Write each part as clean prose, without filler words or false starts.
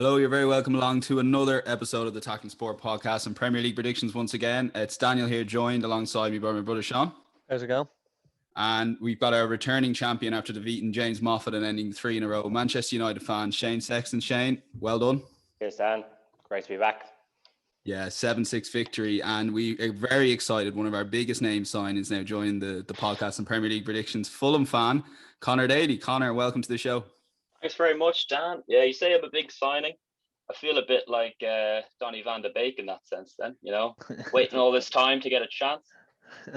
Hello, you're very welcome along to another episode of the Tackling Sport podcast and Premier League predictions once again. It's Daniel here, joined alongside me by my brother Sean. How's it going? And we've got our returning champion after defeating James Moffat and ending 3 in a row, Manchester United fan Shane Sexton. Shane, well done. Cheers, Dan. Great to be back. Yeah, 7-6 victory. And we are very excited. One of our biggest name signings now joining the podcast and Premier League predictions. Fulham fan, Conor Daly. Conor, welcome to the show. Thanks very much, Dan. Yeah, you say I'm a big signing. I feel a bit like Donny van de Beek in that sense then, waiting all this time to get a chance.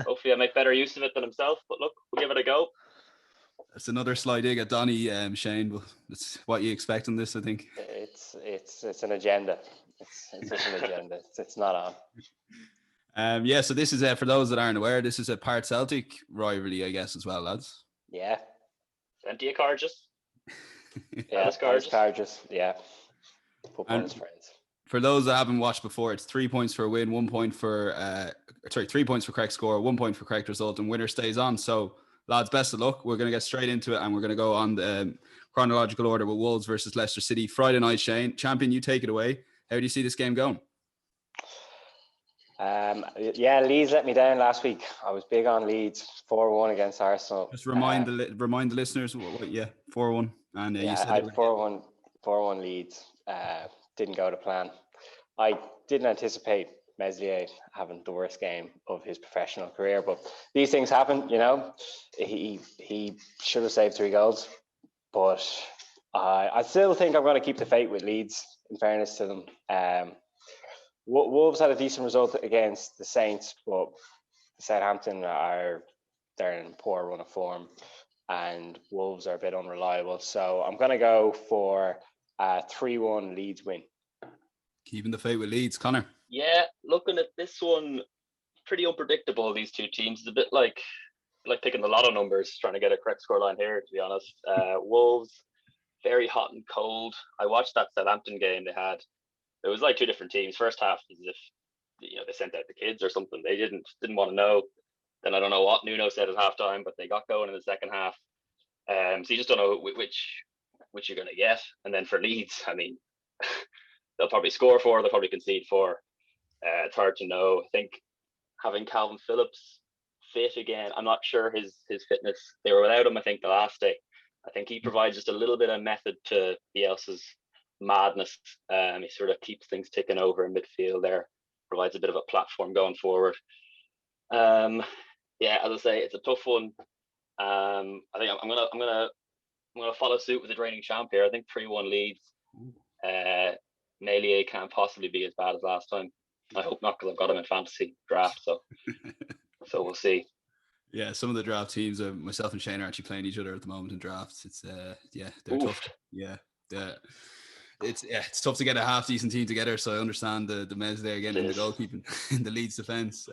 Hopefully I make better use of it than himself, but look, we'll give it a go. It's another sly dig at Donny, Shane, but it's what you expect on this, I think. It's an agenda. It's just an agenda. It's not on. So this is, for those that aren't aware, this is a part Celtic rivalry, I guess, as well, lads. Yeah. Plenty of Cairdeas. Yeah, Cairdeas. Yeah. Football is friends. For those that haven't watched before, it's 3 points for a win, 1 point for 3 points for correct score, 1 point for correct result, and winner stays on. So, lads, best of luck. We're going to get straight into it, and we're going to go on the chronological order with Wolves versus Leicester City. Friday night, Shane. Champion, you take it away. How do you see this game going? Leeds let me down last week. I was big on Leeds, 4-1 against Arsenal. Just remind the listeners, 4-1. And you said I had 4-1 Leeds. Didn't go to plan. I didn't anticipate Meslier having the worst game of his professional career, but these things happen, He should have saved 3 goals, but I still think I'm going to keep the faith with Leeds, in fairness to them. Wolves had a decent result against the Saints, but Southampton they're in a poor run of form, and Wolves are a bit unreliable. So I'm going to go for a 3-1 Leeds win. Keeping the faith with Leeds, Conor. Yeah, looking at this one, pretty unpredictable. These two teams, it's a bit like picking the lotto numbers, trying to get a correct scoreline here. To be honest, Wolves very hot and cold. I watched that Southampton game they had. It was like two different teams. First half was as if they sent out the kids or something. They didn't want to know. Then I don't know what Nuno said at halftime, but they got going in the second half. So you just don't know which you're going to get. And then for Leeds, I mean, they'll probably score 4, they'll probably concede 4. It's hard to know. I think having Calvin Phillips fit again, I'm not sure his fitness. They were without him, I think, the last day. I think he provides just a little bit of method to Bielsa's madness. He sort of keeps things ticking over in midfield there, provides a bit of a platform going forward. As I say, it's a tough one. I think I'm gonna follow suit with the reigning champ here. I think 3-1 Leeds. Meslier can't possibly be as bad as last time. I hope not, because I've got him in fantasy draft. So we'll see. Yeah, some of the draft teams, myself and Shane are actually playing each other at the moment in drafts. It's they're tough. Yeah, it's tough to get a half decent team together. So I understand the mess there again in the goalkeeping in the Leeds defense.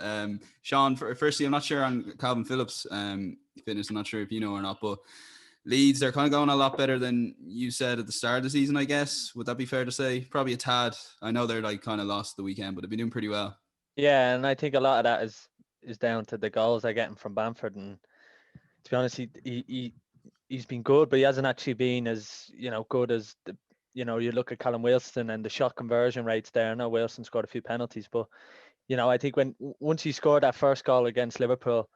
Sean, firstly, I'm not sure on Calvin Phillips' fitness. I'm not sure if you know or not, but Leeds, they're kind of going a lot better than you said at the start of the season, I guess. Would that be fair to say? Probably a tad. I know they're like kind of lost the weekend, but they've been doing pretty well. Yeah, and I think a lot of that is down to the goals they're getting from Bamford. And to be honest, he's been good, but he hasn't actually been as good as you look at Callum Wilson and the shot conversion rates there. I know Wilson scored a few penalties, but I think once he scored that first goal against Liverpool,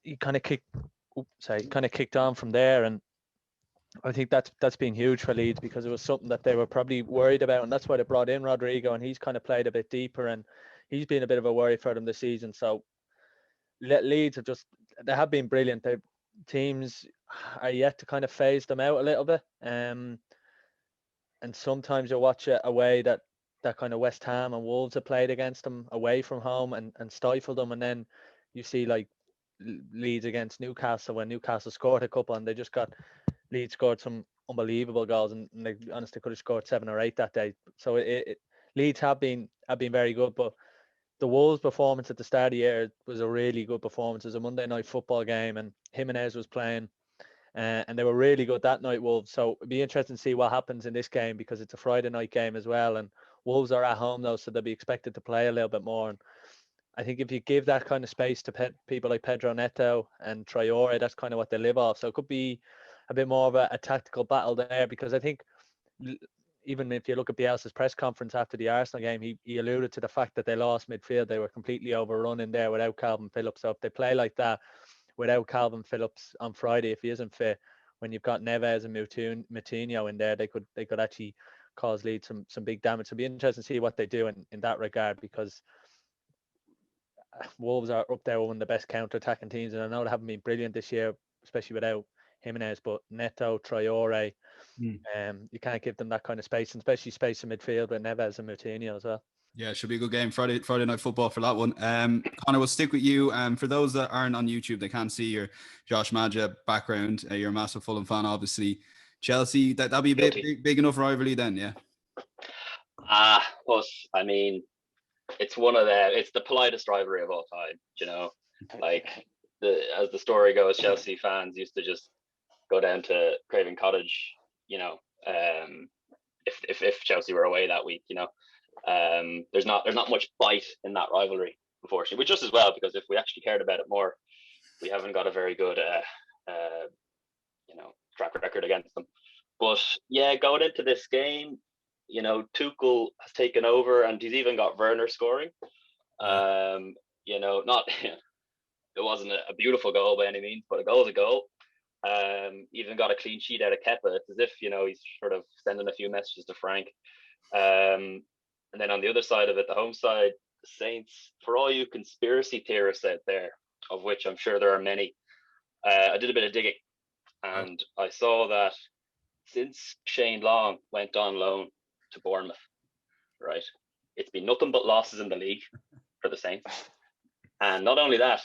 he kind of kicked on from there, and I think that's been huge for Leeds, because it was something that they were probably worried about, and that's why they brought in Rodrigo, and he's kind of played a bit deeper, and he's been a bit of a worry for them this season. So Leeds have been brilliant. Their teams are yet to kind of phase them out a little bit, and sometimes you watch it away that kind of West Ham and Wolves have played against them away from home and stifled them, and then you see like Leeds against Newcastle, when Newcastle scored a couple and Leeds scored some unbelievable goals, and they honestly could have scored 7 or 8 that day. So Leeds have been very good, but the Wolves performance at the start of the year was a really good performance. It was a Monday night football game, and Jimenez was playing, and they were really good that night, Wolves. So it'd be interesting to see what happens in this game, because it's a Friday night game as well, and Wolves are at home though, so they'll be expected to play a little bit more. And I think if you give that kind of space to people like Pedro Neto and Traore, that's kind of what they live off. So it could be a bit more of a tactical battle there, because I think even if you look at Bielsa's press conference after the Arsenal game, he alluded to the fact that they lost midfield. They were completely overrun in there without Calvin Phillips. So if they play like that without Calvin Phillips on Friday, if he isn't fit, when you've got Neves and Moutinho in there, they could actually cause Leeds some big damage. So it'll be interesting to see what they do in that regard, because Wolves are up there one of the best counter-attacking teams, and I know they haven't been brilliant this year, especially without Jimenez, but Neto, Traore, you can't give them that kind of space, and especially space in midfield with Neves and Moutinho as well. Yeah, it should be a good game. Friday night football for that one. Conor, we'll stick with you. For those that aren't on YouTube, they can't see your Josh Maja background. You're a massive Fulham fan, obviously. Chelsea, that'll be a big enough rivalry then, yeah? But I mean, it's the politest rivalry of all time, you know. Like, as the story goes, Chelsea fans used to just go down to Craven Cottage, you know, if Chelsea were away that week, you know. There's not much bite in that rivalry, unfortunately, which just as well, because if we actually cared about it more, we haven't got a very good you know, track record against them. But yeah, going into this game, you know, Tuchel has taken over, and he's even got Werner scoring. You know, not it wasn't a beautiful goal by any means, but a goal is a goal. Even got a clean sheet out of Kepa. It's as if, you know, he's sort of sending a few messages to Frank. And then on the other side of it, the home side, the Saints, for all you conspiracy theorists out there, of which I'm sure there are many, I did a bit of digging, and I saw that since Shane Long went on loan to Bournemouth, right, it's been nothing but losses in the league for the Saints. And not only that,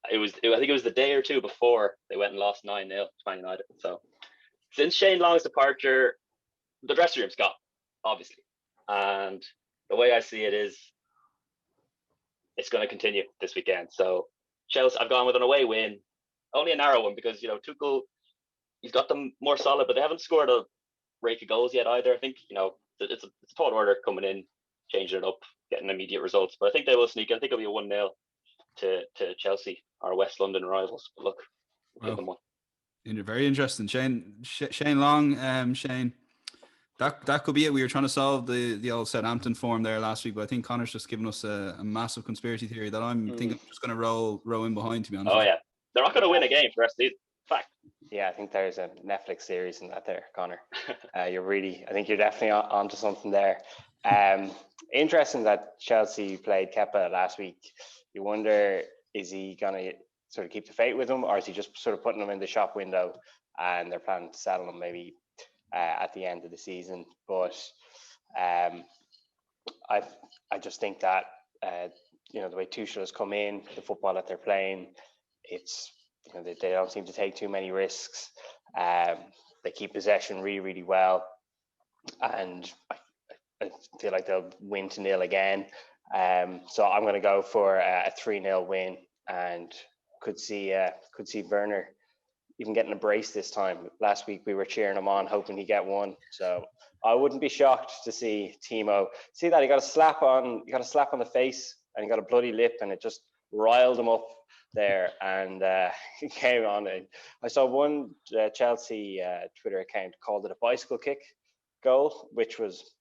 I think it was the day or two before they went and lost 9-0 to Man United. So since Shane Long's departure, the dressing room's gone, obviously. And the way I see it is, it's going to continue this weekend. So Chelsea, I've gone with an away win, only a narrow one, because, you know, Tuchel, he's got them more solid, but they haven't scored a rake of goals yet either. I think, you know, it's a tall order coming in, changing it up, getting immediate results. But I think they will sneak. I think it'll be a 1-0 to Chelsea, our West London rivals. But look, we'll give them one. Very interesting. Shane Long, Shane, that could be it. We were trying to solve the old Southampton form there last week, but I think Connor's just given us a massive conspiracy theory that I'm thinking I'm just going to row in behind, to be honest. Oh yeah, they're not going to win a game for the rest of the season. Fact. Yeah, I think there's a Netflix series in that there, Conor. I think you're definitely onto something there. Interesting that Chelsea played Kepa last week. You wonder, is he going to sort of keep the faith with him, or is he just sort of putting him in the shop window and they're planning to settle him maybe at the end of the season? But I just think that you know, the way Tuchel has come in, the football that they're playing, it's, you know, they don't seem to take too many risks. They keep possession really, really well, and I feel like they'll win 2-0 again. So I'm going to go for a 3-0 win, and could see Werner even getting a brace this time. Last week we were cheering him on, hoping he'd get one. So I wouldn't be shocked to see Timo see that he got a slap on the face, and he got a bloody lip, and it just riled him up there, and he came on. And I saw one Chelsea Twitter account called it a bicycle kick goal, which was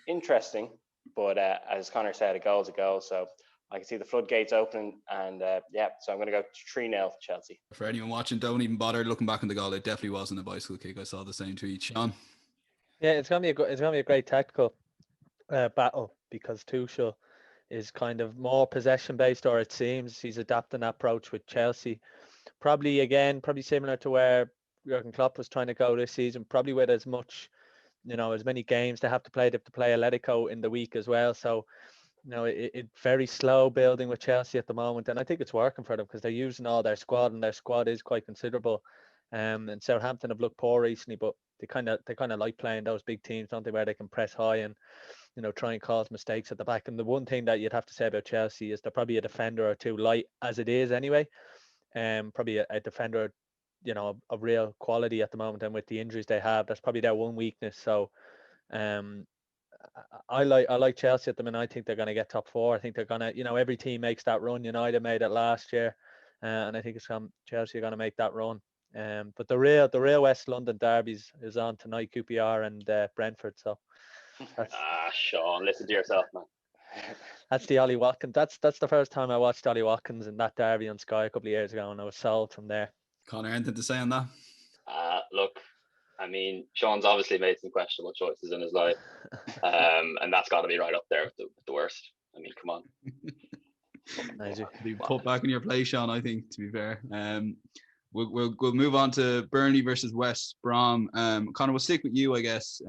interesting. But as Conor said, a goal is a goal. So I can see the floodgates opening, and so I'm going to go 3-0 Chelsea. For anyone watching, don't even bother looking back on the goal. It definitely wasn't a bicycle kick. I saw the same tweet. Sean? Yeah, it's going to be a great tactical battle, because Tuchel is kind of more possession based, or it seems he's adapting that approach with Chelsea. Probably similar to where Jurgen Klopp was trying to go this season, probably with as many games they have to play. They have to play Atletico in the week as well. So, you know, it's very slow building with Chelsea at the moment, and I think it's working for them because they're using all their squad, and their squad is quite considerable. And Southampton have looked poor recently, but they kind of like playing those big teams, don't they, where they can press high and, you know, try and cause mistakes at the back. And the one thing that you'd have to say about Chelsea is they're probably a defender or two light as it is anyway. Probably a defender, you know, of real quality at the moment, and with the injuries they have, that's probably their one weakness. So I like Chelsea at them, and I think they're going to get top four. I think they're going to, you know, every team makes that run. United made it last year, and I think Chelsea are going to make that run. But the real West London derbies is on tonight, QPR and Brentford. So that's Sean, listen to yourself, man. that's the Ollie Watkins. That's the first time I watched Ollie Watkins in that derby on Sky a couple of years ago, and I was sold from there. Conor, anything to say on that? Look, I mean, Sean's obviously made some questionable choices in his life, and that's got to be right up there with the worst. I mean, come on. Be put back in your place, Sean. I think, to be fair. We'll move on to Burnley versus West Brom. Conor, we'll stick with you, I guess.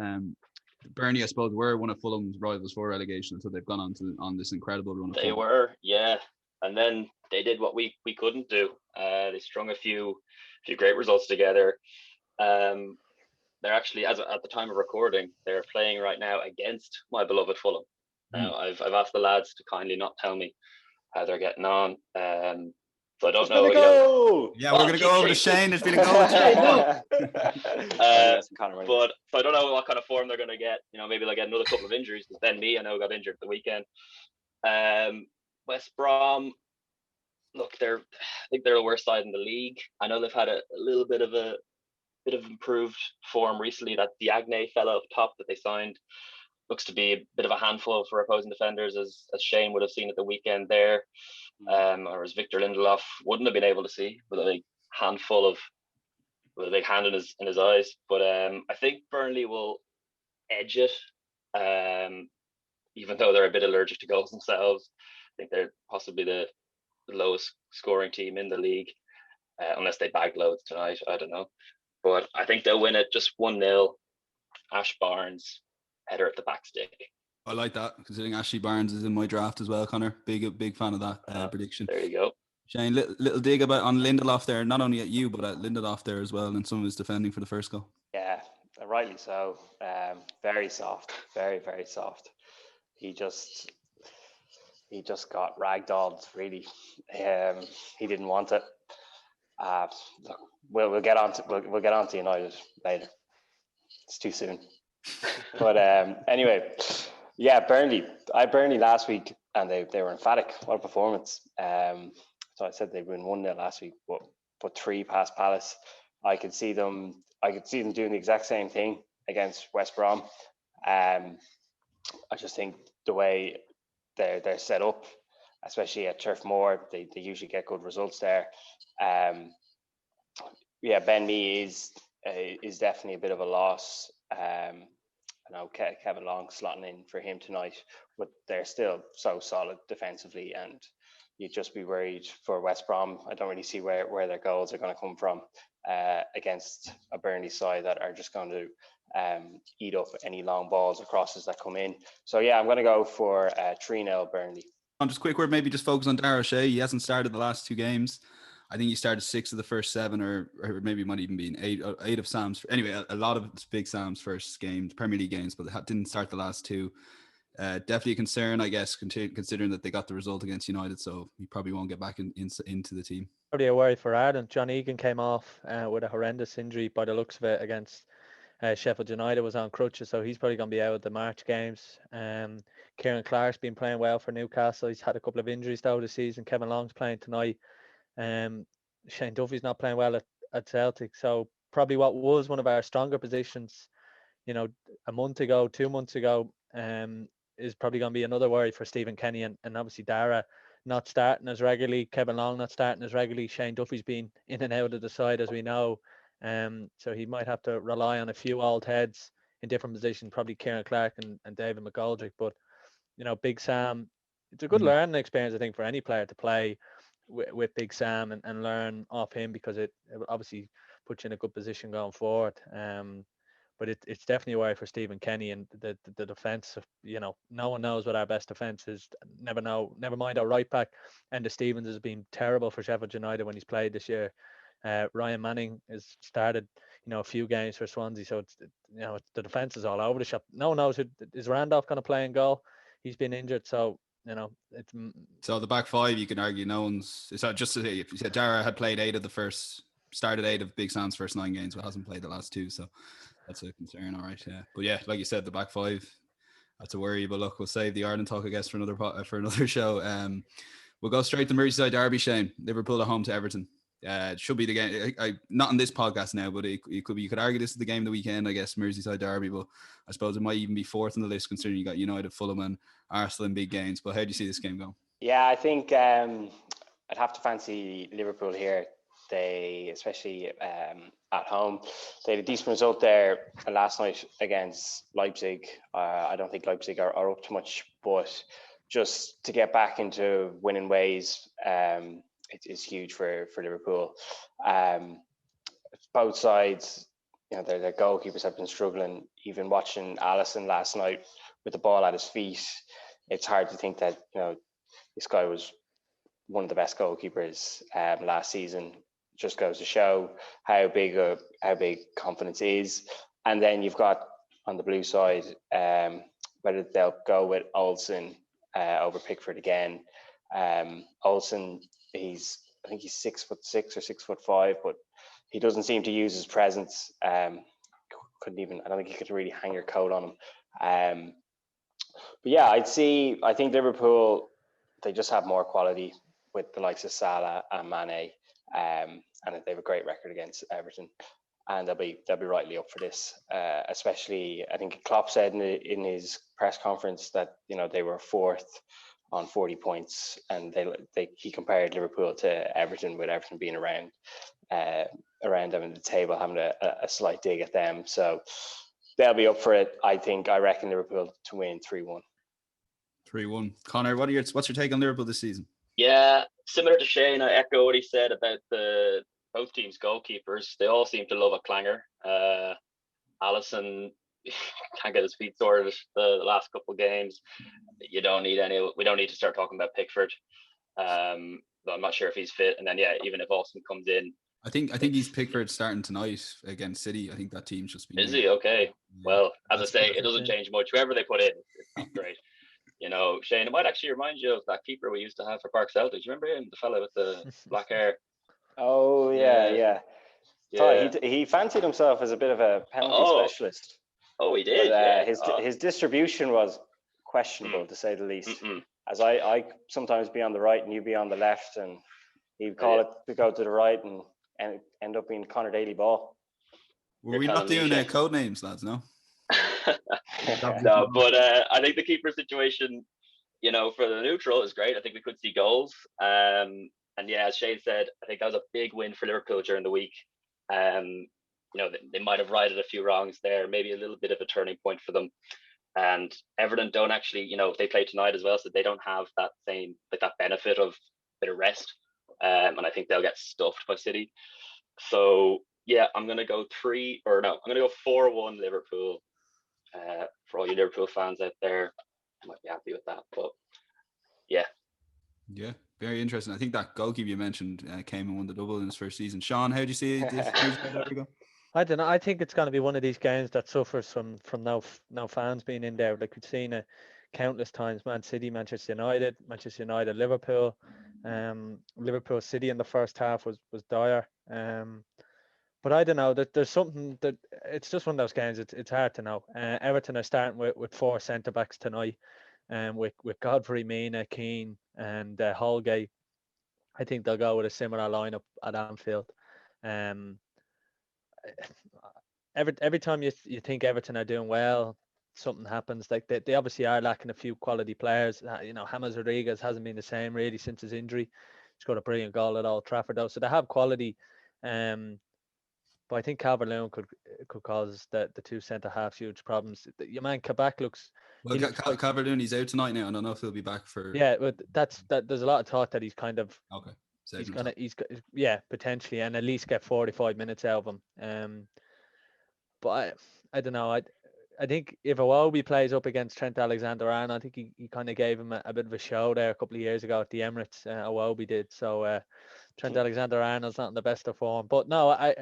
Burnley, I suppose, were one of Fulham's rivals for relegation until they've gone on this incredible run. They were, yeah, and then they did what we couldn't do. They strung a few great results together. They're actually, at the time of recording, they're playing right now against my beloved Fulham. Now, I've asked the lads to kindly not tell me how they're getting on. So I don't know. Yeah, we're gonna go over to Shane. There's been a goal. But so I don't know what kind of form they're gonna get. Maybe they'll get another couple of injuries. Because Ben Mee, I know, got injured at the weekend. West Brom, look, I think they're the worst side in the league. I know they've had a little bit of improved form recently. That Diagne fellow up top that they signed looks to be a bit of a handful for opposing defenders, as Shane would have seen at the weekend there, or as Victor Lindelof wouldn't have been able to see, with a big hand in his eyes. But I think Burnley will edge it, even though they're a bit allergic to goals themselves. I think they're possibly the lowest scoring team in the league, unless they bag loads tonight. I don't know. But I think they'll win it just 1-0. Ash Barnes, header at the back stick. I like that, considering Ashley Barnes is in my draft as well, Conor. Big fan of that prediction. There you go. Shane, little dig on Lindelof there, not only at you, but at Lindelof there as well, and some of his defending for the first goal. Yeah, rightly so. Very soft, very, very soft. He just got ragdolled, really. He didn't want it. Look, we'll get on to United later. It's too soon. But anyway, yeah, Burnley. I had Burnley last week, and they were emphatic. What a performance! So I said they'd win 1-0 last week, but 3 past Palace. I could see them doing the exact same thing against West Brom. I just think the way they're set up, especially at Turf Moor, they usually get good results there. Yeah, Ben Mee is definitely a bit of a loss. I know Kevin Long slotting in for him tonight, but they're still so solid defensively, and you'd just be worried for West Brom. I don't really see where their goals are going to come from against a Burnley side that are just going to eat up any long balls or crosses that come in. So yeah, I'm going to go for 3-0 Burnley. Just quick word, maybe just focus on Dara O'Shea. He hasn't started the last 2 games. I think he started 6 of the first 7, or maybe it might even be 8 of Sam's. Anyway, a lot of Big Sam's first games, Premier League games, but didn't start the last 2. Definitely a concern, I guess, considering that they got the result against United, so he probably won't get back into the team. Probably a worry for Ireland. John Egan came off with a horrendous injury by the looks of it against Sheffield United, was on crutches, so he's probably going to be out of the March games. Kieran Clark's been playing well for Newcastle. He's had a couple of injuries though this season. Kevin Long's playing tonight. Shane Duffy's not playing well at Celtic, so probably what was one of our stronger positions, a month ago, 2 months ago, is probably going to be another worry for Stephen Kenny, and obviously Dara not starting as regularly, Kevin Long not starting as regularly. Shane Duffy's been in and out of the side, as we know, so he might have to rely on a few old heads in different positions, probably Kieran Clark and David McGoldrick. But Big Sam, it's a good learning experience, I think, for any player to play with Big Sam and learn off him, because it obviously puts you in a good position going forward. But it's definitely a worry for Stephen Kenny, and the defence. No one knows what our best defence is. Never mind our right back. Enda Stevens has been terrible for Sheffield United when he's played this year. Ryan Manning has started a few games for Swansea, so it's the defence is all over the shop. No one knows is Randolph going to play in goal. He's been injured, so So the back 5, you can argue no one's. It's just to say, if you said Dara had played 8 started 8 of Big Sam's first 9 games, but hasn't played the last 2, so that's a concern. All right, yeah, but yeah, like you said, the back 5, that's a worry. But look, we'll save the Ireland talk, I guess, for another show. We'll go straight to Merseyside derby. Shane, Liverpool at home to Everton. It should be the game. Not on this podcast now, but it could be. You could argue this is the game of the weekend. I guess Merseyside derby, but I suppose it might even be fourth on the list considering you got United, Fulham, and Arsenal in big games. But how do you see this game going? Yeah, I think I'd have to fancy Liverpool here. They, especially at home, they had a decent result there last night against Leipzig. I don't think Leipzig are up to much, but just to get back into winning ways, it is huge for Liverpool. Both sides, their goalkeepers have been struggling. Even watching Alisson last night with the ball at his feet, it's hard to think that this guy was one of the best goalkeepers last season. Just goes to show how big confidence is. And then you've got on the blue side whether they'll go with Olsen over Pickford again. Olsen, I think he's 6'6" or 6'5", but he doesn't seem to use his presence. I don't think you could really hang your coat on him. But yeah, I think Liverpool, they just have more quality with the likes of Salah and Mane, and they have a great record against Everton, and they'll be rightly up for this. Especially, I think Klopp said in his press conference that they were fourth on 40 points, and he compared Liverpool to Everton, with Everton being around them in the table, having a slight dig at them. So they'll be up for it. I reckon Liverpool to win 3-1. 3-1. Conor, what's your take on Liverpool this season? Yeah, similar to Shane, I echo what he said about both teams' goalkeepers. They all seem to love a clanger. Alisson can't get his feet sorted the last couple of games. We don't need to start talking about Pickford. But I'm not sure if he's fit. And then even if Austin comes in, I think he's Pickford starting tonight against City. I think that team's just been. Is he okay? Yeah. Well, as I say, it doesn't change much. Whoever they put in, it's not great. Shane, it might actually remind you of that keeper we used to have for Park Celtic. Do you remember him, the fella with the black hair? Oh yeah. So he fancied himself as a bit of a penalty specialist. Oh, he did. But, his distribution was questionable, to say the least. As I sometimes be on the right and you be on the left, and he'd call it to go to the right and end up being Conor Daly ball. Were we not doing code names, lads? No. No, but I think the keeper situation, for the neutral is great. I think we could see goals. And yeah, as Shane said, I think that was a big win for Liverpool during the week. They might have righted a few wrongs there, maybe a little bit of a turning point for them. And Everton don't actually, they play tonight as well, so they don't have that same that benefit of a bit of rest. And I think they'll get stuffed by City. So yeah, I'm gonna go 4-1 Liverpool. For all you Liverpool fans out there, I might be happy with that. But yeah, very interesting. I think that goalkeeper you mentioned came and won the double in his first season. Sean, how do you see it? I don't know. I think it's going to be one of these games that suffers from no fans being in there. Like we've seen countless times: Man City, Manchester United, Liverpool. Liverpool City in the first half was dire. But I don't know, that there's something that it's just one of those games. It's hard to know. Everton are starting with 4 centre backs tonight, with Godfrey, Mina, Keane, and Holgate. I think they'll go with a similar lineup at Anfield. Every time you think Everton are doing well, something happens. Like they obviously are lacking a few quality players. James Rodriguez hasn't been the same really since his injury. He's got a brilliant goal at Old Trafford though, so they have quality. But I think Calvert-Lewin could cause the two centre halves huge problems. Your man Kabak looks. Well, Calvert-Lewin, he's out tonight now. I don't know if he'll be back for. Yeah, but there's a lot of talk that he's kind of. Okay. He's potentially, and at least get 45 minutes out of him. But I don't know. I think if Iwobi plays up against Trent Alexander-Arnold, I think he kind of gave him a bit of a show there a couple of years ago at the Emirates. Iwobi did. So Trent Alexander-Arnold's not in the best of form. But no, I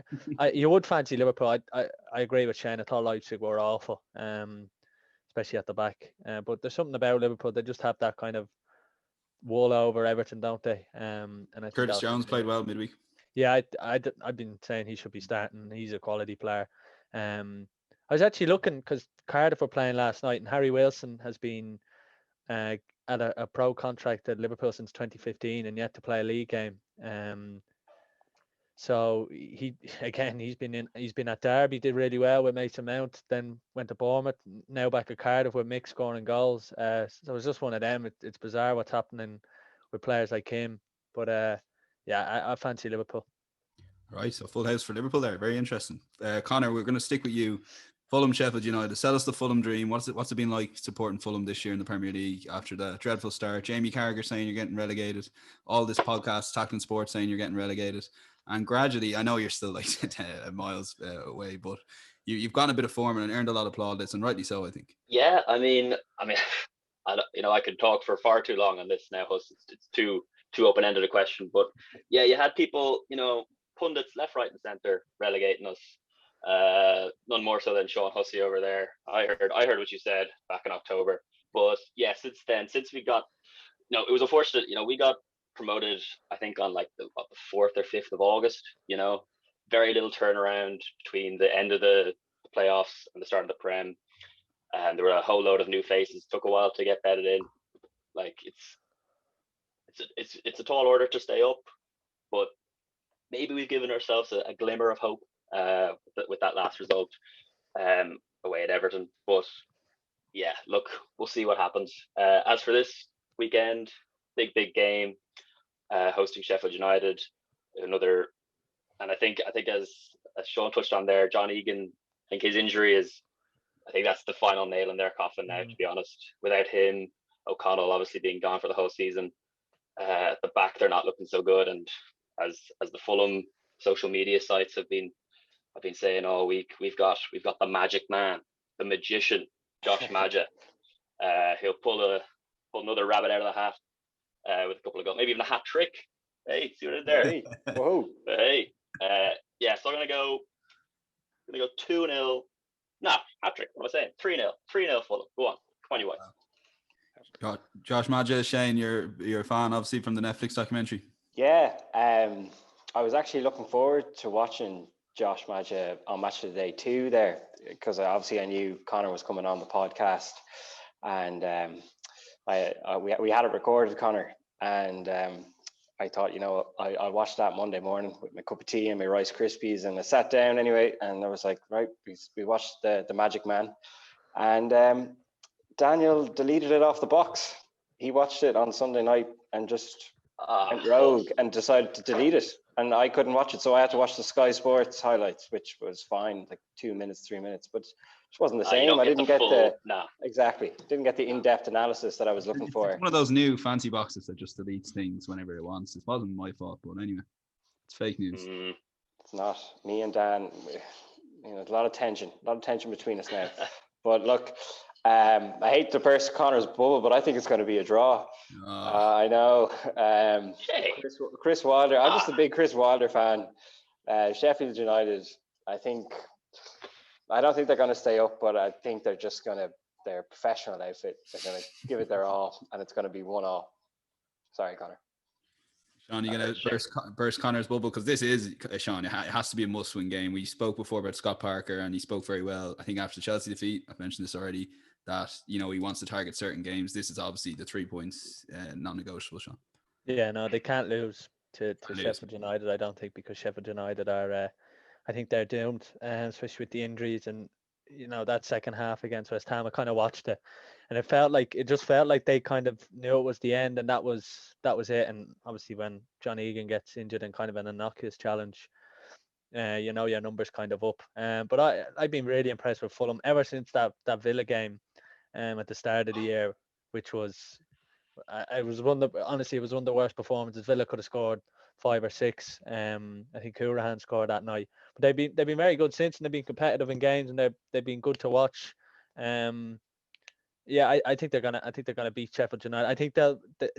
you would fancy Liverpool. I agree with Shane. I thought Leipzig were awful, especially at the back. But there's something about Liverpool. They just have that kind of wall over Everton, don't they? And I think Curtis Jones played well midweek. Yeah, I've been saying he should be starting. He's a quality player. I was actually looking because Cardiff were playing last night, and Harry Wilson has been at a pro contract at Liverpool since 2015 and yet to play a league game. So he's been at Derby, did really well with Mason Mount, then went to Bournemouth, now back at Cardiff with Mick scoring goals. So it's just one of them. It's bizarre what's happening with players like him. But I fancy Liverpool. Right, so full house for Liverpool there. Very interesting. Conor, we're going to stick with you. Fulham, Sheffield United. Sell us the Fulham dream. What's it been like supporting Fulham this year in the Premier League after the dreadful start? Jamie Carragher saying you're getting relegated. All this podcast, Tackling Sports, saying you're getting relegated. And gradually, I know you're still like miles away, but you've gotten a bit of form and earned a lot of plaudits, and rightly so, I think. Yeah, I mean, I could talk for far too long on this now, Huss. It's too open-ended a question, but yeah, you had people, pundits left, right, and centre relegating us. None more so than Sean Hussey over there. I heard what you said back in October, but yeah, since then, since we got, it was unfortunate. We got promoted, I think, on like the 4th or 5th of August. Very little turnaround between the end of the playoffs and the start of the Prem, and there were a whole load of new faces. Took a while to get bedded in. Like it's a tall order to stay up, but maybe we've given ourselves a glimmer of hope with that last result away at Everton. But yeah, look, we'll see what happens. As for this weekend, big game, hosting Sheffield United, another, and I think as Sean touched on there, John Egan, I think his injury I think that's the final nail in their coffin now, to be honest. Without him, O'Connell obviously being gone for the whole season, at the back they're not looking so good. And as the Fulham social media sites have been saying all week, we've got the magic man, the magician, Josh Maja. He'll pull another rabbit out of the hat with a couple of goals, maybe even a hat trick. Hey, see what I did there? Hey, whoa. Hey, yeah. So I'm gonna go 2-0. No, hat trick. What am I saying? 3-0 Fulham. Go on, come on, you whites. Josh Maja, Shane, you're a fan, obviously, from the Netflix documentary. Yeah, I was actually looking forward to watching Josh Maja on Match of the Day 2 there, because obviously I knew Conor was coming on the podcast, and we had it recorded, Conor, and I thought, I'll watch that Monday morning with my cup of tea and my Rice Krispies, and I sat down anyway, and I was like, right, we watched the Magic Man, and Daniel deleted it off the box. He watched it on Sunday night and just went rogue and decided to delete it, and I couldn't watch it, so I had to watch the Sky Sports highlights, which was fine, like 2 minutes, 3 minutes, but it wasn't the same. I didn't get didn't get the in-depth analysis that I was looking for. It's one of those new fancy boxes that just deletes things whenever it wants. It wasn't my fault, but anyway, it's fake news. It's not. Me and Dan, there's a lot of tension between us now. But look, I hate to burst Conor's bubble, but I think it's going to be a draw. I know. Chris Wilder. I'm just a big Chris Wilder fan. Sheffield United, I don't think they're going to stay up, but I think they're just going to, their professional outfit, they're going to give it their all, and it's going to be 1-1. Sorry, Conor. Sean, you're going to burst Conor's bubble, because this is, Sean, it has to be a must-win game. We spoke before about Scott Parker, and he spoke very well. I think after the Chelsea defeat, I've mentioned this already, that, he wants to target certain games. This is obviously the 3 points, non-negotiable, Sean. Yeah, no, they can't lose to Sheffield United, I don't think, because Sheffield United are, I think they're doomed, especially with the injuries, and that second half against West Ham, I kind of watched it, and it just felt like they kind of knew it was the end, and that was it. And obviously when John Egan gets injured in kind of an innocuous challenge, your numbers kind of up. But I've been really impressed with Fulham ever since that Villa game at the start of the year, which was it was one of the worst performances. Villa could have scored 5 or 6. I think Hourihane scored that night. But they've been very good since, and they've been competitive in games, and they've been good to watch. Yeah, I think they're gonna beat Sheffield United. I think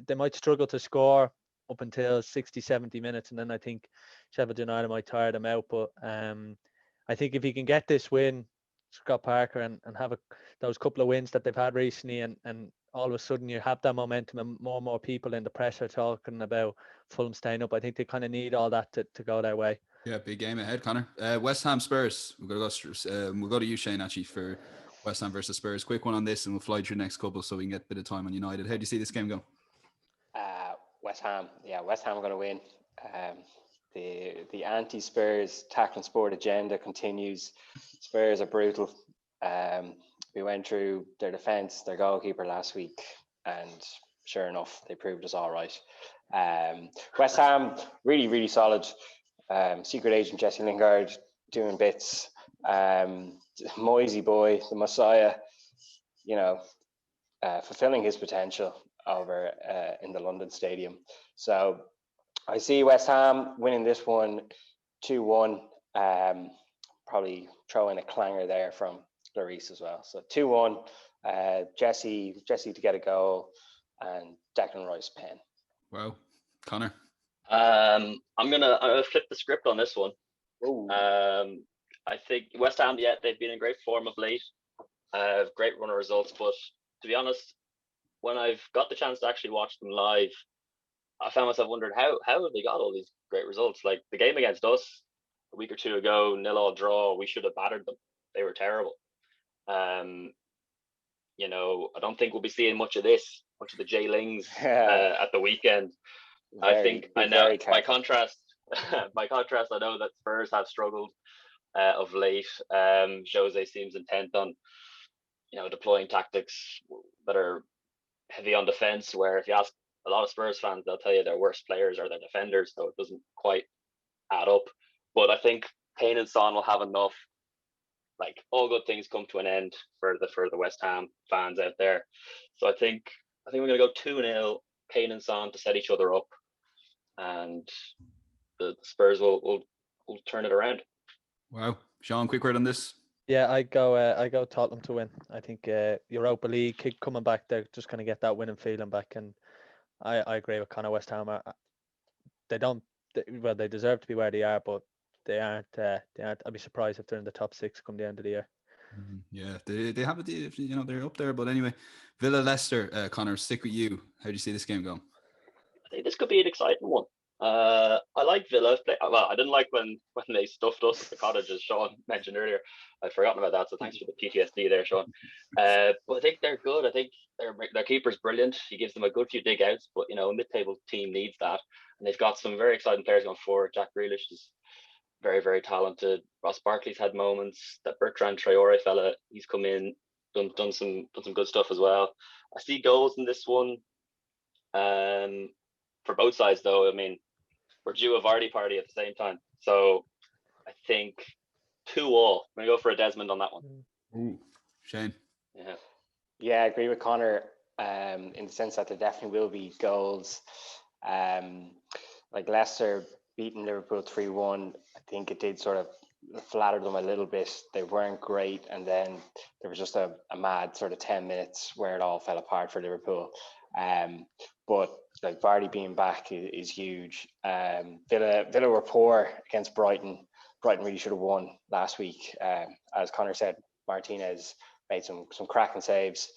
they might struggle to score up until 60, 70 minutes, and then I think Sheffield United might tire them out. But I think if he can get this win, Scott Parker, and have those couple of wins that they've had recently, and all of a sudden you have that momentum and more people in the press are talking about Fulham staying up. I think they kind of need all that to go their way. Yeah, big game ahead, Conor. West Ham Spurs. We'll go to you, Shane, actually, for West Ham versus Spurs. Quick one on this, and we'll fly through the next couple so we can get a bit of time on United. How do you see this game go? West Ham. Yeah, West Ham are going to win. the anti-Spurs tackling sport agenda continues. Spurs are brutal. We went through their defence, their goalkeeper last week, and sure enough, they proved us all right. West Ham, really, really solid. Secret agent Jesse Lingard doing bits. Moisey boy, the Messiah, fulfilling his potential over in the London Stadium. So I see West Ham winning this one 2-1. Probably throw in a clanger there from Lloris as well. So 2-1. Jesse to get a goal, and Declan Rice pen. Wow, Connor. I'm gonna flip the script on this one. I think West Ham, they've been in great form of late. Great run of results, but to be honest, when I've got the chance to actually watch them live, I found myself wondering how have they got all these great results? Like the game against us a week or two ago, 0-0 draw, we should have battered them. They were terrible. I don't think we'll be seeing much of the Jay Lings at the weekend. I think I know by contrast, I know that Spurs have struggled of late. Jose seems intent on deploying tactics that are heavy on defense, where if you ask a lot of Spurs fans, they'll tell you their worst players are their defenders, so it doesn't quite add up. But I think Kane and Son will have enough. Like, all good things come to an end for the West Ham fans out there. So I think we're gonna go 2-0, Kane and Son to set each other up, and the Spurs will turn it around. Wow, Sean, quick word on this. Yeah, I go Tottenham to win. I think Europa League coming back, they're just going to get that winning feeling back, and I agree with Conor. West Ham. They deserve to be where they are, but they aren't. I'd be surprised if they're in the top 6 come the end of the year. Yeah, they have it. They're up there. But anyway, Villa Leicester. Conor, stick with you. How do you see this game going? I think this could be an exciting one. I like Villa. Well, I didn't like when they stuffed us at the cottage, as Sean mentioned earlier. I'd forgotten about that, so thanks for the PTSD there, Sean. But I think they're good. I think their keeper's brilliant. He gives them a good few dig outs, but a mid-table team needs that. And they've got some very exciting players going forward. Jack Grealish is very, very talented. Ross Barkley's had moments. That Bertrand Traore fella, he's come in, done some good stuff as well. I see goals in this one. For both sides, though, I mean, we're due a Vardy party at the same time. So I think 2-2. I'm going to go for a Desmond on that one. Ooh, Shane. Yeah, I agree with Connor in the sense that there definitely will be goals. Like Leicester beating Liverpool 3-1, I think it did sort of flatter them a little bit. They weren't great, and then there was just a mad sort of 10 minutes where it all fell apart for Liverpool. But like Vardy being back is huge. Villa were poor against Brighton. Brighton really should have won last week. As Connor said, Martinez made some cracking saves.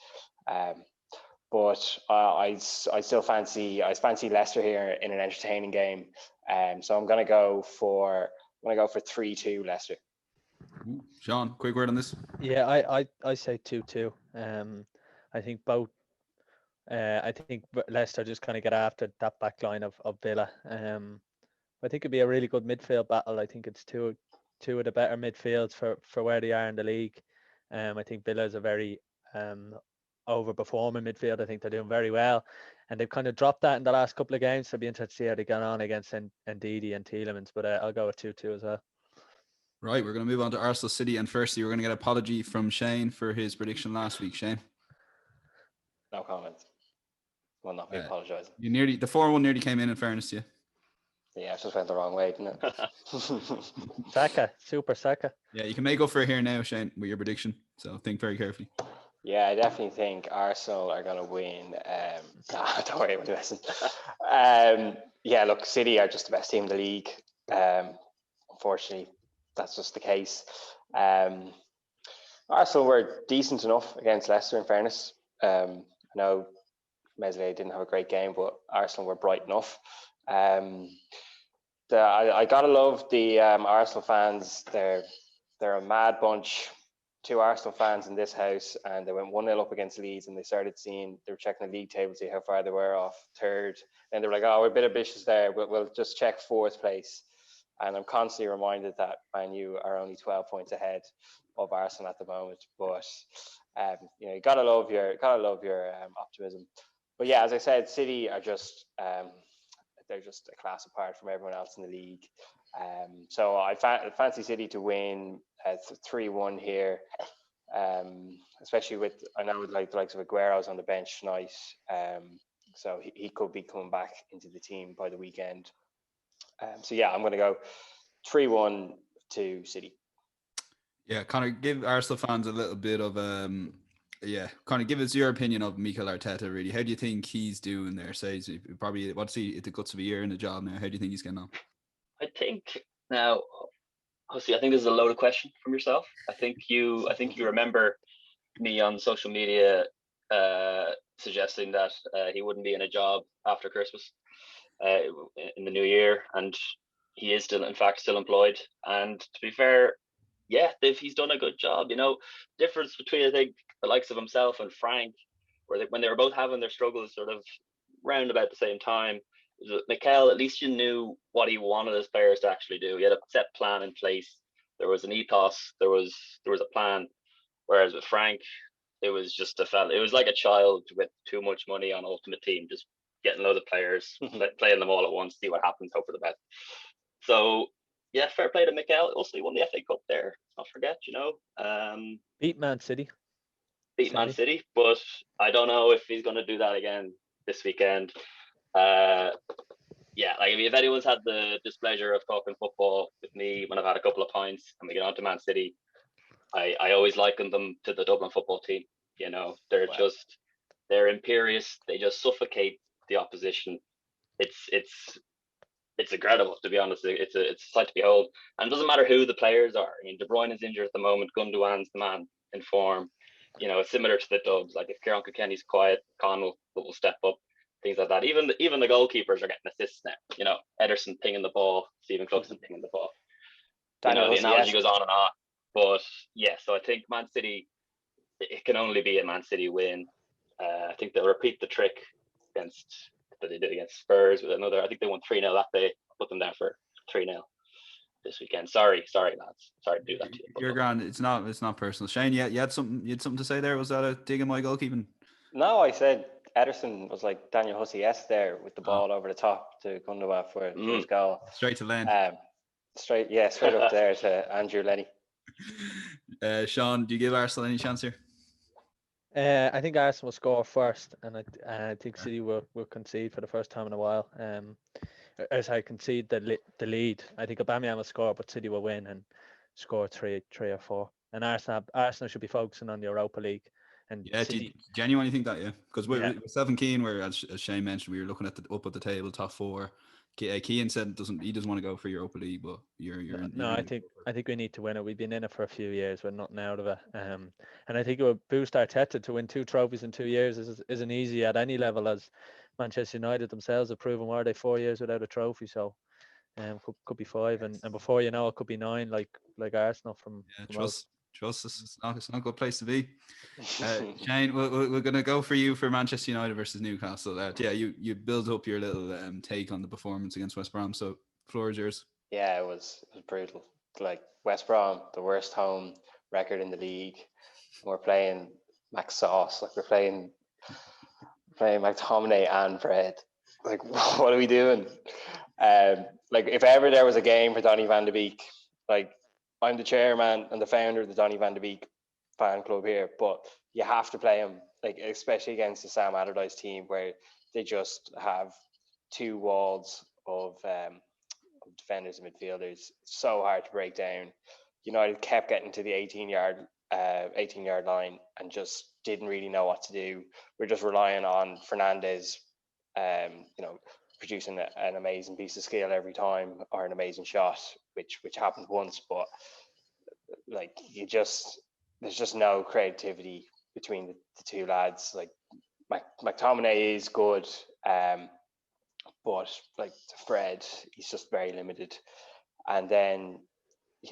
But I still fancy Leicester here in an entertaining game. So I'm gonna go for 3-2 Leicester. Ooh, Sean, quick word on this. Yeah, I say 2-2. I think both. I think Leicester just kind of get after that back line of Villa. I think it'd be a really good midfield battle. I think it's two of the better midfields for where they are in the league. I think Villa is a very overperforming midfield. I think they're doing very well, and they've kind of dropped that in the last couple of games. So I'll be interested to see how they get on against Ndidi and Tielemans. But I'll go with 2-2 as well. Right, we're going to move on to Arsenal City, and firstly, we're going to get an apology from Shane for his prediction last week. Shane, no comments. Will not be apologising. The 4-1 nearly came in fairness to you. Yeah, it just went the wrong way, didn't it? Saka, super Saka. Yeah, you can make up for it here now, Shane, with your prediction. So think very carefully. Yeah, I definitely think Arsenal are going to win. Don't worry about this. Yeah, look, City are just the best team in the league. Unfortunately, that's just the case. Arsenal were decent enough against Leicester, in fairness. I know Meslier didn't have a great game, but Arsenal were bright enough. I gotta love the Arsenal fans. They're a mad bunch. 2 Arsenal fans in this house, and they went 1-0 up against Leeds, and they were checking the league table to see how far they were off third. And they were like, "Oh, we're a bit ambitious there. We'll just check 4th place." And I'm constantly reminded that Man U are only 12 points ahead of Arsenal at the moment. But you gotta love your optimism. But yeah, as I said, City are just they're just a class apart from everyone else in the league. So I fancy City to win 3-1 here. Especially with, I know like the likes of Aguero's on the bench tonight. So he could be coming back into the team by the weekend. So yeah, I'm going to go 3-1 to City. Yeah, Connor, give Arsenal fans a little bit of Connor, give us your opinion of Mikel Arteta. Really, how do you think he's doing there? Say, probably what's he at the guts of a year in the job now? How do you think he's getting on? I think now, obviously, I think this is a loaded question from yourself. I think you remember me on social media suggesting that he wouldn't be in a job after Christmas in the new year, and he is still, in fact, still employed. And to be fair, yeah, he's done a good job. Difference between, I think, the likes of himself and Frank, where when they were both having their struggles sort of round about the same time, Mikel, at least you knew what he wanted his players to actually do. He had a set plan in place. There was an ethos. There was a plan. Whereas with Frank, it was just it was like a child with too much money on Ultimate Team, just getting loads of players, playing them all at once, see what happens, hope for the best. So yeah, fair play to Mikel. Also, he won the FA Cup there. Not forget, Beat Man City. Man City, but I don't know if he's going to do that again this weekend. Yeah, like if anyone's had the displeasure of talking football with me when I've had a couple of pints and we get on to Man City, I always liken them to the Dublin football team. They're imperious. They just suffocate the opposition. It's incredible, to be honest. It's a sight to behold. And it doesn't matter who the players are. I mean, De Bruyne is injured at the moment. Gundogan's the man in form. It's similar to the Dubs. Like if Kieran Kilkenny's quiet, Con will step up. Things like that. Even the goalkeepers are getting assists now. Ederson pinging the ball, Stephen Cluxton pinging the ball. The analogy goes on and on. But yeah, so I think Man City, it can only be a Man City win. I think they'll repeat the trick that they did against Spurs with another. I think they won 3-0 that day. I'll put them down for 3-0 this weekend. Sorry, lads. Sorry to do that to you. You're grand. It's not personal. Shane, you had something to say there. Was that a dig in my goalkeeping? No, I said Ederson was like Daniel Hussey-esque there with the ball over the top to Gundogan for his goal. Straight to Len. Straight up there to Andrew Lenny. Sean, do you give Arsenal any chance here? I think Arsenal will score first, and I think City will concede for the first time in a while. As I concede the lead, I think Aubameyang will score, but City will win and score 3 or 4. And Arsenal should be focusing on the Europa League. And yeah, City, do you genuinely think that? Yeah, because myself and Keane were, as Shane mentioned, we were looking at up at the table, top 4. Keane said he doesn't want to go for Europa League, but I think we need to win it. We've been in it for a few years. We're nothing out of it. And I think it would boost Arteta to win 2 trophies in 2 years isn't easy at any level, as Manchester United themselves have proven. Were they 4 years without a trophy? So could be 5, and before you know it could be 9, like Arsenal from trust us. It's not a good place to be. Shane, we're going to go for you for Manchester United versus Newcastle. You build up your little take on the performance against West Brom. So, floor is yours. Yeah, it was brutal. Like West Brom, the worst home record in the league. We're playing Max Sauce. Like we're playing McTominay and Fred. Like what are we doing? Like if ever there was a game for Donny van de Beek, like I'm the chairman and the founder of the Donny van de Beek fan club here, but you have to play him, like especially against the Sam Allardyce team where they just have 2 walls of defenders and midfielders. It's so hard to break down. United kept getting to the 18-yard line and just didn't really know what to do. We're just relying on Fernandes, producing an amazing piece of skill every time or an amazing shot, which happened once, but like there's just no creativity between the 2 lads. Like McTominay is good, but like Fred, he's just very limited. And then we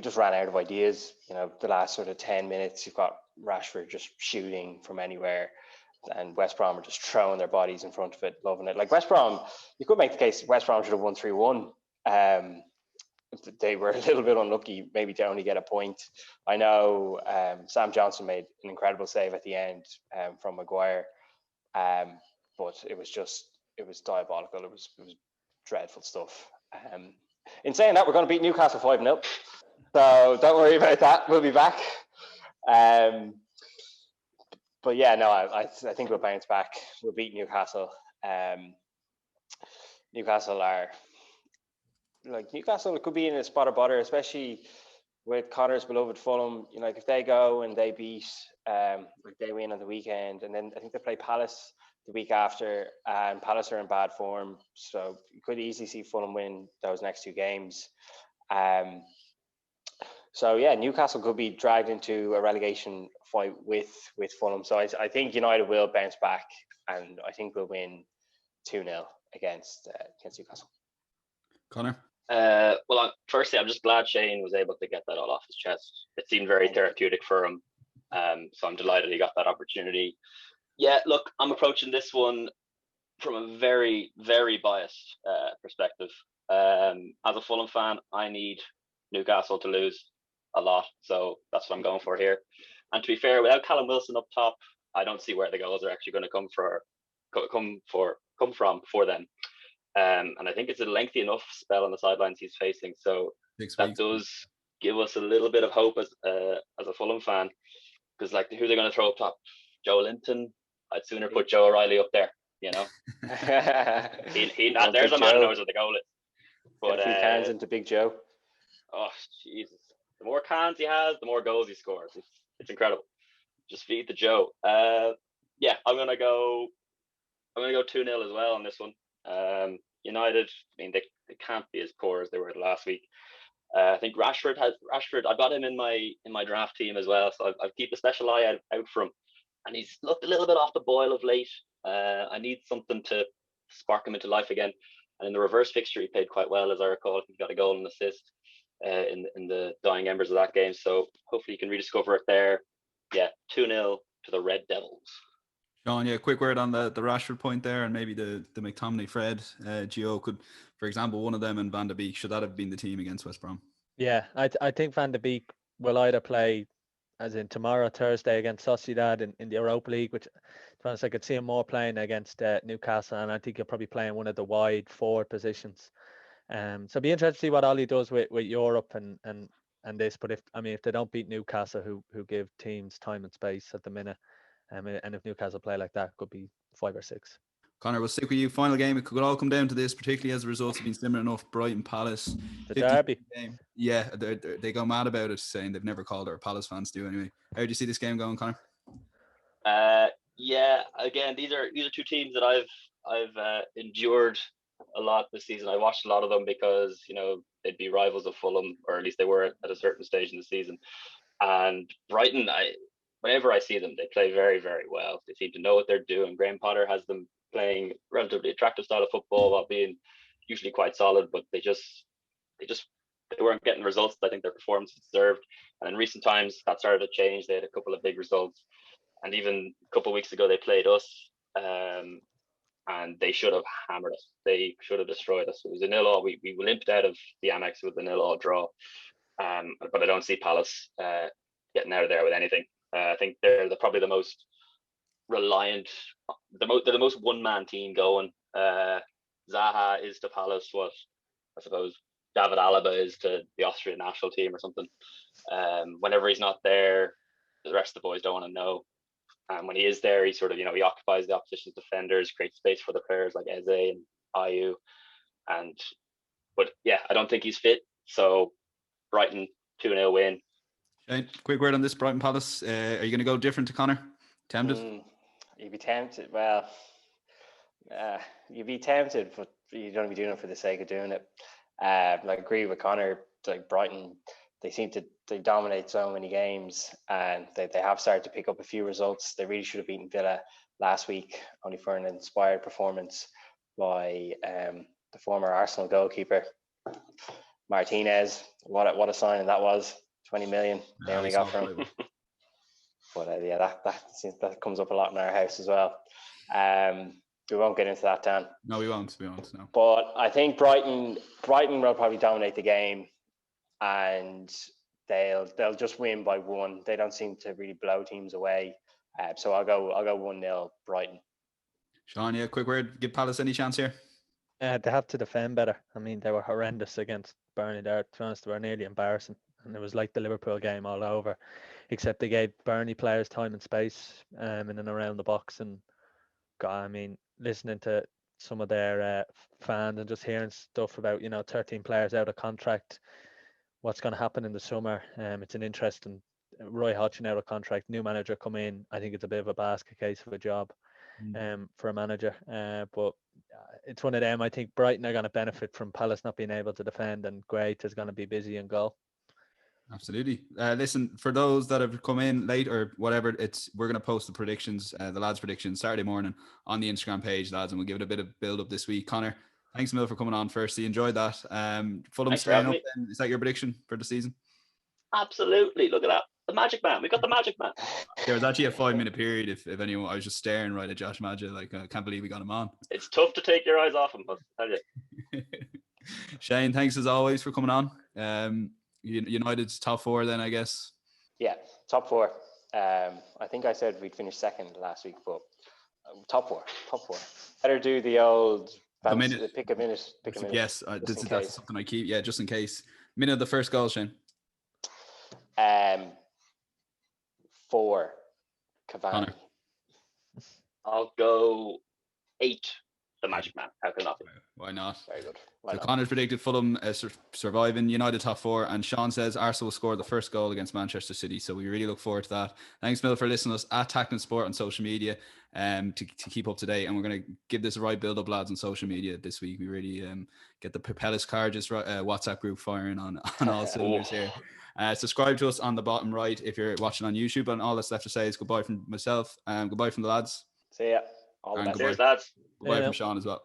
just ran out of ideas. The last sort of 10 minutes, you've got Rashford just shooting from anywhere. and West Brom are just throwing their bodies in front of it, loving it. Like West Brom, you could make the case West Brom should have won 3-1. They were a little bit unlucky, maybe to only get a point. I know Sam Johnson made an incredible save at the end from Maguire, but it was diabolical. It was dreadful stuff. In saying that, we're going to beat Newcastle 5-0, so don't worry about that. We'll be back. But yeah, no, I think we'll bounce back. We'll beat Newcastle. Newcastle could be in a spot of bother, especially with Connor's beloved Fulham. You know, like if they go and they beat, like they win on the weekend, and then I think they play Palace the week after, and Palace are in bad form, so you could easily see Fulham win those next two games. So yeah, Newcastle could be dragged into a relegation fight with Fulham. So I think United will bounce back, and I think we'll win 2-0 against Newcastle. Connor? Well, firstly, I'm just glad Shane was able to get that all off his chest. It seemed very therapeutic for him. So I'm delighted he got that opportunity. Yeah, look, I'm approaching this one from a very, very biased perspective. As a Fulham fan, I need Newcastle to lose a lot, so that's what I'm going for here. And to be fair, without Callum Wilson up top, I don't see where the goals are actually going to come from for them. And I think it's a lengthy enough spell on the sidelines he's facing, so that does give us a little bit of hope as a Fulham fan, because like who they're going to throw up top? Joe Linton? I'd sooner put Joe O'Reilly up there. You know, there's a man who knows what the goal is. But a few cans into Big Joe. Oh Jesus! The more cans he has, the more goals he scores. It's incredible. Just feed the Joe. Yeah, I'm gonna go 2-0 as well on this one. United, I mean, they can't be as poor as they were last week. I think Rashford. I got him in my draft team as well, so I keep a special eye out for him. And he's looked a little bit off the boil of late. I need something to spark him into life again. And in the reverse fixture, he played quite well, as I recall. He got a goal and assist in the dying embers of that game. So hopefully you can rediscover it there. Yeah, 2-0 to the Red Devils. Sean, yeah, quick word on the Rashford point there, and maybe the McTominay, Fred, Gio could, for example, one of them and Van de Beek, should that have been the team against West Brom? Yeah, I think Van de Beek will either play, as in tomorrow, Thursday, against Sociedad in the Europa League, which, to be honest, I could see him more playing against Newcastle, and I think he'll probably play in one of the wide forward positions. So it'll be interesting to see what Ollie does with Europe and this. But if they don't beat Newcastle, who give teams time and space at the minute, and if Newcastle play like that, it could be 5 or 6. Connor, we'll stick with you. Final game, it could all come down to this, particularly as the results have been similar enough. Brighton Palace, the derby. Game. Yeah, they go mad about it, saying they've never called it, or Palace fans do anyway. How do you see this game going, Connor? Yeah, again, these are two teams that I've endured a lot this season. I watched a lot of them because they'd be rivals of Fulham, or at least they were at a certain stage in the season. And Brighton, whenever I see them, they play very, very well. They seem to know what they're doing. Graham Potter has them playing relatively attractive style of football while being usually quite solid, but they weren't getting results that I think their performance deserved. And in recent times, that started to change. They had a couple of big results, and even a couple of weeks ago, they played us, and they should have hammered us. They should have destroyed us. It was a 0-0. We limped out of the Amex with a 0-0 draw, but I don't see Palace getting out of there with anything. I think they're probably the most reliant. They're the most one-man team going. Zaha is to Palace what I suppose David Alaba is to the Austrian national team or something. Whenever he's not there, the rest of the boys don't want to know. And when he is there, he sort of he occupies the opposition's defenders, creates space for the players like Eze and Ayew. But yeah, I don't think he's fit. So Brighton 2-0 win. Shane, quick word on this Brighton Palace. Are you going to go different to Connor? Tempted? You'd be tempted. Well, you'd be tempted, but you don't be doing it for the sake of doing it. I agree with Connor. Like Brighton, they dominate so many games, and they have started to pick up a few results. They really should have beaten Villa last week, only for an inspired performance by the former Arsenal goalkeeper Martinez. What a signing that was! 20 million they only got from him. But yeah, that comes up a lot in our house as well. We won't get into that, Dan. No, we won't. No. But I think Brighton will probably dominate the game, and they'll just win by 1. They don't seem to really blow teams away. So I'll go 1-0 Brighton. Sean, yeah, quick word. Give Palace any chance here? They have to defend better. I mean, they were horrendous against Burnley there. To be honest, they were nearly embarrassing. And it was like the Liverpool game all over, except they gave Burnley players time and space in and around the box. And God, I mean, listening to some of their fans and just hearing stuff about, 13 players out of contract, what's going to happen in the summer. It's an interesting. Roy Hodgson out of contract, new manager come in. I think it's a bit of a basket case of a job for a manager. But it's one of them. I think Brighton are going to benefit from Palace not being able to defend, and Great is going to be busy in goal. Absolutely. Listen, for those that have come in late or whatever, we're going to post the predictions, the lads' predictions Saturday morning on the Instagram page, lads, and we'll give it a bit of build up this week. Connor, thanks a million for coming on firstly. Enjoyed that. Fulham staying up then. Is that your prediction for the season? Absolutely. Look at that. The Magic Man. We got the Magic Man. There was actually a 5-minute period. If anyone, I was just staring right at Josh Maja, like I can't believe we got him on. It's tough to take your eyes off him, but I'll tell you. Shane, thanks as always for coming on. United's top 4 then, I guess. Yeah, top 4. I think I said we'd finish second last week, but top 4. Better do the old pick a minute. Yes, that's something I keep. Yeah, just in case. Minute of the first goal, Shane. 4 Cavani. Connor. I'll go 8 the Magic Man. How can that be? Why not? Very good. Connor's predicted Fulham surviving, United top 4, and Sean says Arsenal will score the first goal against Manchester City. So we really look forward to that. Thanks, Mill, for listening to us at Tackling Sport on social media to keep up to date. And we're going to give this a right build up, lads, on social media this week. We really get the Peil WhatsApp group firing on all cylinders here. Subscribe to us on the bottom right if you're watching on YouTube. And all that's left to say is goodbye from myself and goodbye from the lads. See ya. All the best. Cheers, lads. Goodbye from Sean as well.